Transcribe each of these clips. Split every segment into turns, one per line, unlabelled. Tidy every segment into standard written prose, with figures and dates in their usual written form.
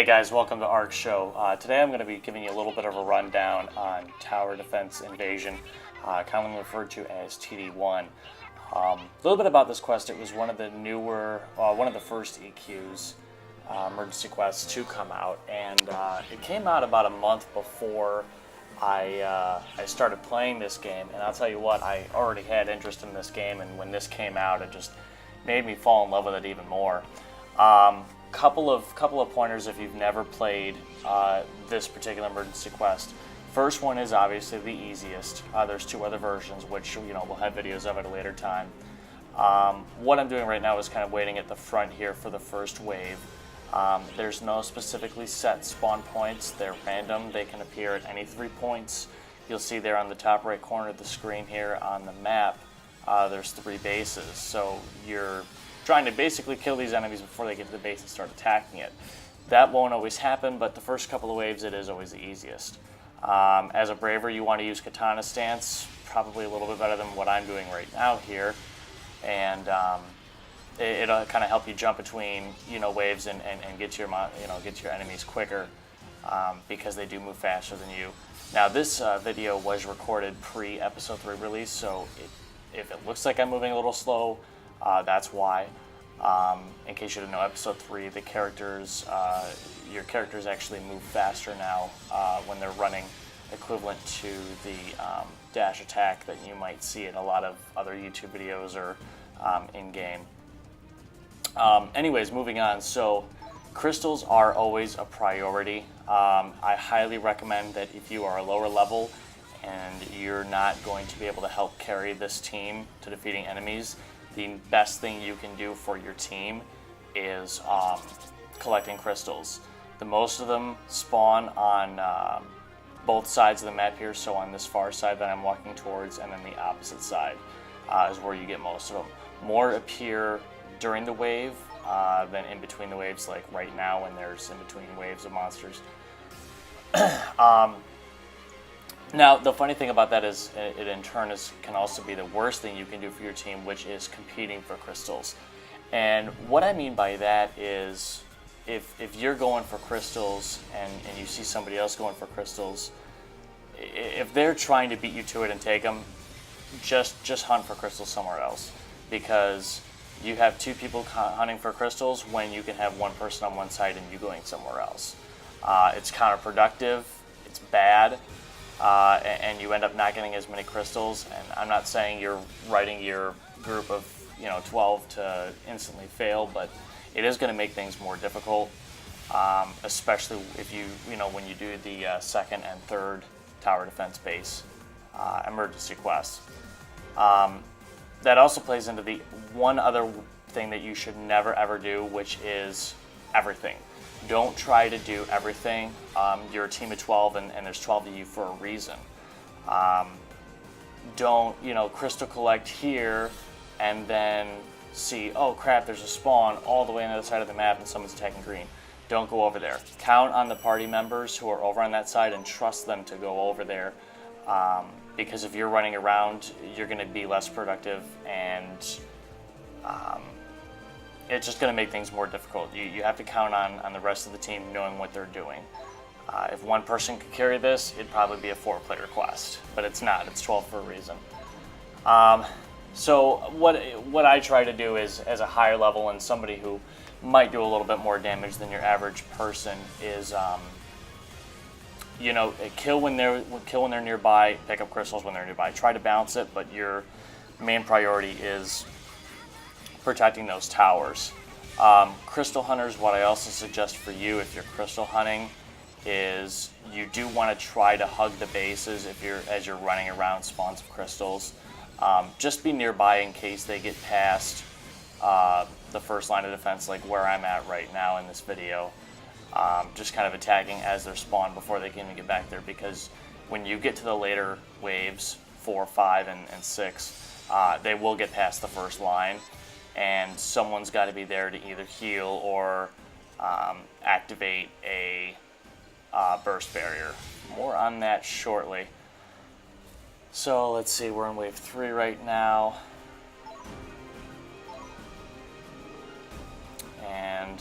guys, welcome to Arkshow. Today I'm going to be giving you a little bit of a rundown on Tower Defense Invasion, commonly referred to as TD1. A little bit about this quest. It was one of the newer, one of the first EQs, emergency quests to come out, and it came out about a month before I started playing this game. And I'll tell you what, I already had interest in this game, and when this came out, it just made me fall in love with it even more. Couple of pointers if you've never played this particular emergency quest. First one is obviously the easiest. There's two other versions, which we'll have videos of at a later time. What I'm doing right now is kind of waiting at the front here for the first wave. There's no specifically set spawn points. They're random. They can appear at any 3 points. You'll see there on the top right corner of the screen here on the map, there's 3 bases. So you're trying to basically kill these enemies before they get to the base and start attacking it. That won't always happen, but the first couple of waves it is always the easiest. As a braver, you want to use katana stance, probably a little bit better than what I'm doing right now here, and it'll kind of help you jump between waves and get to your enemies quicker, because they do move faster than you. Now this video was recorded pre-episode 3 release, so if it looks like I'm moving a little slow, that's why. In case you didn't know, episode 3, the characters, your characters actually move faster now when they're running, equivalent to the dash attack that you might see in a lot of other YouTube videos or in-game. Anyways, moving on. So crystals are always a priority. I highly recommend that if you are a lower level and you're not going to be able to help carry this team to defeating enemies, the best thing you can do for your team is collecting crystals. The most of them spawn on both sides of the map here, so on this far side that I'm walking towards, and then the opposite side is where you get most of them. More appear during the wave than in between the waves, like right now when there's in between waves of monsters. Now, the funny thing about that is it in turn can also be the worst thing you can do for your team, which is competing for crystals. And what I mean by that is if you're going for crystals and you see somebody else going for crystals, if they're trying to beat you to it and take them, just hunt for crystals somewhere else, because you have 2 people hunting for crystals when you can have 1 person on one side and you going somewhere else. It's counterproductive, it's bad. And you end up not getting as many crystals. And I'm not saying you're writing your group of 12 to instantly fail, but it is going to make things more difficult, especially if when you do the second and third tower defense base emergency quests. That also plays into the one other thing that you should never ever do, which is everything. Don't try to do everything. You're a team of 12 and there's 12 of you for a reason. Don't, crystal collect here and then see, oh crap, there's a spawn all the way on the other side of the map and someone's attacking green. Don't go over there. Count on the party members who are over on that side and trust them to go over there. Because if you're running around, you're going to be less productive, and it's just going to make things more difficult. You have to count on the rest of the team knowing what they're doing. If one person could carry this, it'd probably be a 4-player quest, but it's not. It's 12 for a reason. So what I try to do is, as a higher level and somebody who might do a little bit more damage than your average person, is kill when they're nearby, pick up crystals when they're nearby. Try to balance it, but your main priority is protecting those towers. Crystal hunters, what I also suggest for you if you're crystal hunting is you do want to try to hug the bases as you're running around spawns of crystals. Just be nearby in case they get past the first line of defense, like where I'm at right now in this video. Just kind of attacking as they're spawned before they can even get back there, because when you get to the later waves, 4, 5, and 6, they will get past the first line, and someone's got to be there to either heal or activate a burst barrier. More on that shortly. So let's see, we're in wave 3 right now. And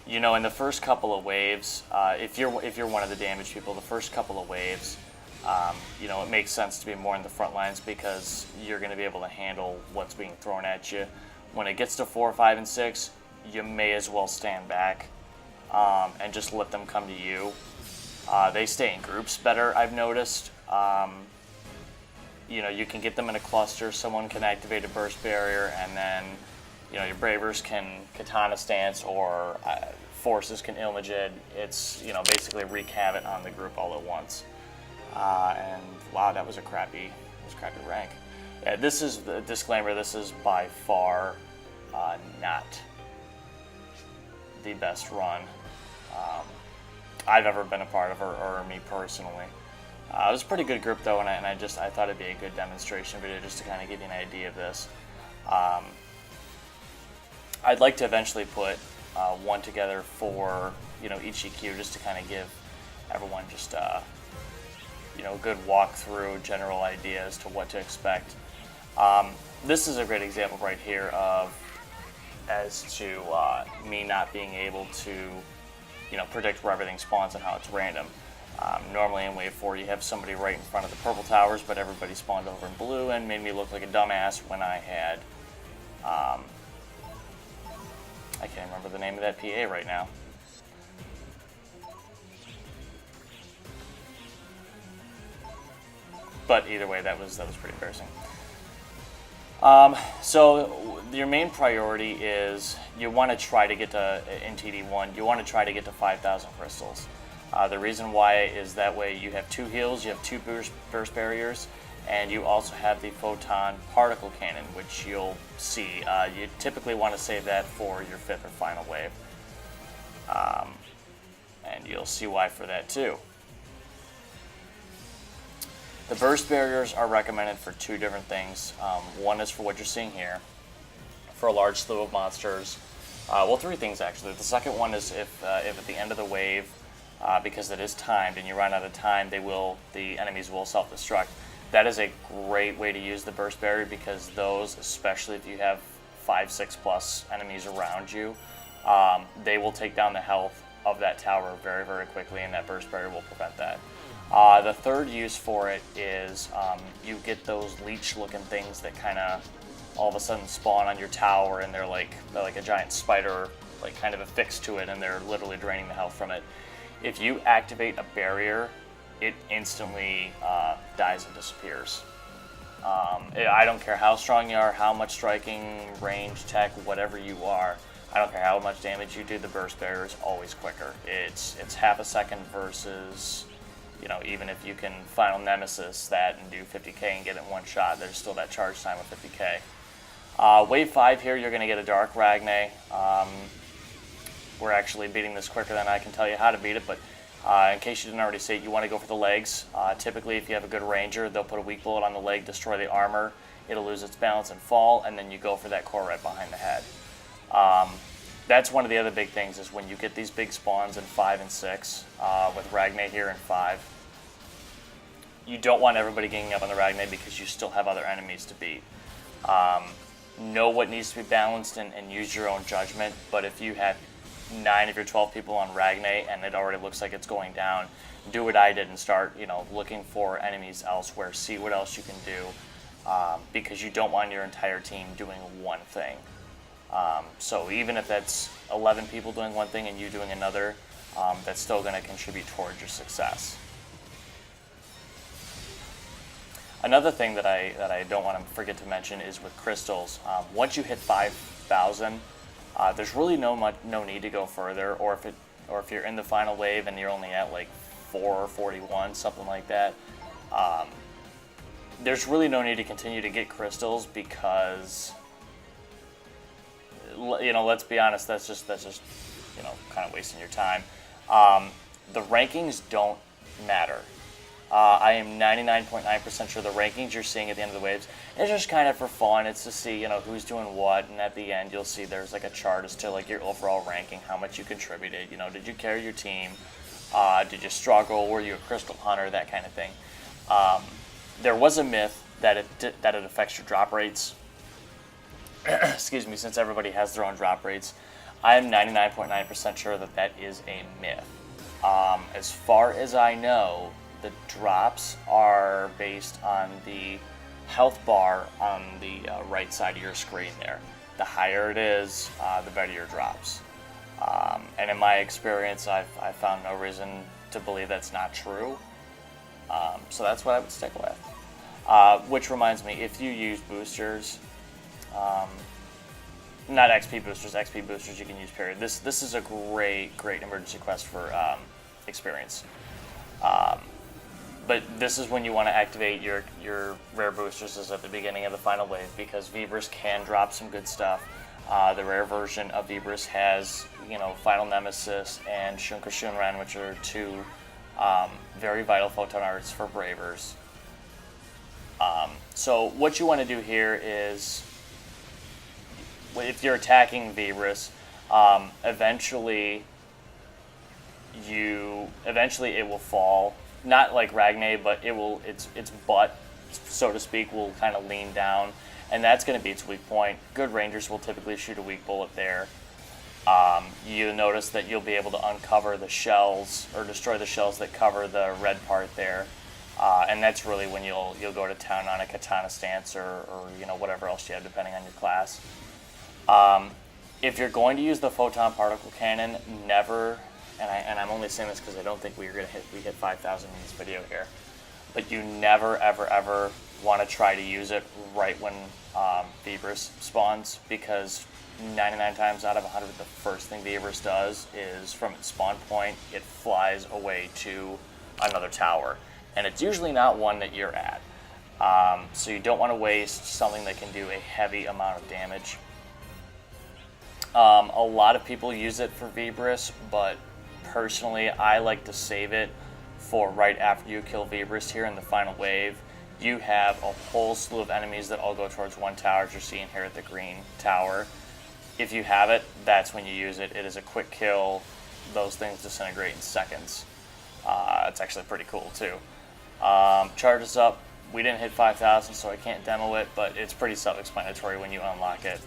In the first couple of waves, if you're one of the damaged people, the first couple of waves, it makes sense to be more in the front lines because you're going to be able to handle what's being thrown at you. When it gets to 4, 5, and 6, you may as well stand back and just let them come to you. They stay in groups better, I've noticed. You can get them in a cluster. Someone can activate a burst barrier, and then your Bravers can Katana stance, or Forces can Ilmagid. It's basically wreak havoc on the group all at once. And wow, that was a crappy rank. Yeah, this is the disclaimer. This is by far not the best run I've ever been a part of, or me personally. It was a pretty good group though, and I thought it'd be a good demonstration video just to kind of give you an idea of this. I'd like to eventually put one together for each EQ, just to kind of give everyone just good walkthrough, general ideas to what to expect. This is a great example right here of as to me not being able to predict where everything spawns and how it's random. Normally in Wave 4 you have somebody right in front of the purple towers, but everybody spawned over in blue and made me look like a dumbass when I had I can't remember the name of that PA right now. But either way, that was pretty embarrassing. So your main priority is you want to try to get to, in TD1, you want to try to get to 5,000 crystals. The reason why is that way you have 2 heals, you have 2 burst barriers, and you also have the photon particle cannon, which you'll see. You typically want to save that for your 5th or final wave. And you'll see why for that too. The burst barriers are recommended for 2 different things. One is for what you're seeing here, for a large slew of monsters. 3 things actually. The second one is if at the end of the wave, because it is timed and you run out of time, the enemies will self-destruct. That is a great way to use the burst barrier, because those, especially if you have 5, 6 plus enemies around you, they will take down the health of that tower very, very quickly, and that burst barrier will prevent that. The third use for it is you get those leech-looking things that kind of all of a sudden spawn on your tower, and they're like a giant spider, like kind of affixed to it, and they're literally draining the health from it. If you activate a barrier, it instantly dies and disappears. I don't care how strong you are, how much striking, range, tech, whatever you are. I don't care how much damage you do, the burst barrier is always quicker. It's half a second versus, even if you can Final Nemesis that and do 50k and get it in one shot, there's still that charge time of 50k. Wave 5 here, you're going to get a Dark Ragnay. We're actually beating this quicker than I can tell you how to beat it, but in case you didn't already see it, you want to go for the legs. Typically, if you have a good ranger, they'll put a weak bullet on the leg, destroy the armor, it'll lose its balance and fall, and then you go for that core right behind the head. That's one of the other big things, is when you get these big spawns in 5 and 6, with Ragnay here in 5, you don't want everybody ganging up on the Ragnay because you still have other enemies to beat. Know what needs to be balanced and use your own judgment, but if you have 9 of your 12 people on Ragnay and it already looks like it's going down, do what I did and start looking for enemies elsewhere, see what else you can do, because you don't want your entire team doing one thing. So even if that's 11 people doing one thing and you doing another, that's still going to contribute towards your success. Another thing that I don't want to forget to mention is with crystals. Once you hit 5,000, there's really no need to go further, or if you're in the final wave and you're only at like 4 or 41, something like that. There's really no need to continue to get crystals, because let's be honest, that's just kind of wasting your time. The rankings don't matter. I am 99.9% sure the rankings you're seeing at the end of the waves is just kind of for fun. It's to see who's doing what, and at the end you'll see there's like a chart as to like your overall ranking, how much you contributed. Did you carry your team? Did you struggle? Were you a crystal hunter? That kind of thing. There was a myth that it affects your drop rates. Excuse me, since everybody has their own drop rates. I am 99.9% sure that that is a myth. As far as I know, the drops are based on the health bar on the right side of your screen there. The higher it is, the better your drops. And in my experience, I've found no reason to believe that's not true. So that's what I would stick with. Which reminds me, if you use boosters, not XP boosters you can use period. This is a great emergency quest for experience. But this is when you want to activate your rare boosters, is at the beginning of the final wave, because Vibris can drop some good stuff. The rare version of Vibris has, Final Nemesis and Shunran, which are two very vital photon arts for Bravers. So what you want to do here is, if you're attacking Vibris, eventually it will fall. Not like Ragnay, but its butt, so to speak, will kind of lean down, and that's going to be its weak point. Good Rangers will typically shoot a weak bullet there. You notice that you'll be able to uncover the shells, or destroy the shells that cover the red part there, and that's really when you'll go to town on a katana stance or whatever else you have depending on your class. If you're going to use the photon particle cannon, never. And I'm only saying this because I don't think we hit 5,000 in this video here. But you never, ever want to try to use it right when Vibris spawns, because 99 times out of 100, the first thing Vibris does is, from its spawn point, it flies away to another tower. And it's usually not one that you're at. So you don't want to waste something that can do a heavy amount of damage. A lot of people use it for Vibris, but personally, I like to save it for right after you kill Vibris here in the final wave. You have a whole slew of enemies that all go towards one tower, as you're seeing here at the green tower. If you have it, that's when you use it. It is a quick kill. Those things disintegrate in seconds. It's actually pretty cool too. Charges up. We didn't hit 5,000, so I can't demo it, but it's pretty self-explanatory when you unlock it.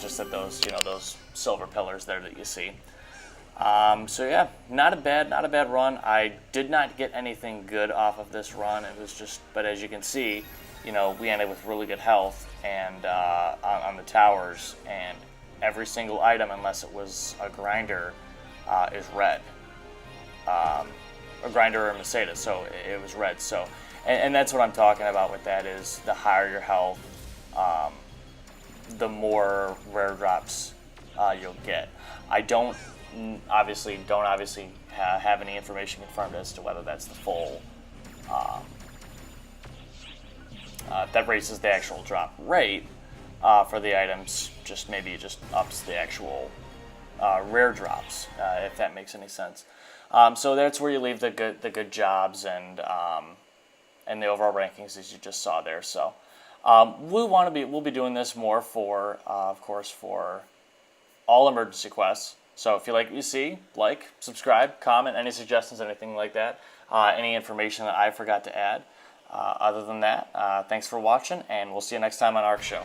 Just at those silver pillars there that you see. So yeah, not a bad run. I did not get anything good off of this run. It was just, but as you can see, we ended with really good health and on the towers, and every single item, unless it was a grinder, is red. A grinder or a Mercedes, so it was red. So, and that's what I'm talking about with that, is the higher your health, the more rare drops you'll get. I don't obviously have any information confirmed as to whether that's the full that raises the actual drop rate for the items. Maybe it just ups the actual rare drops, if that makes any sense. So that's where you leave the good jobs and the overall rankings, as you just saw there. So we'll be doing this more for of course, for all emergency quests. So if you like what you see, like, subscribe, comment, any suggestions, anything like that, any information that I forgot to add. Other than that, thanks for watching, and we'll see you next time on Arkshow.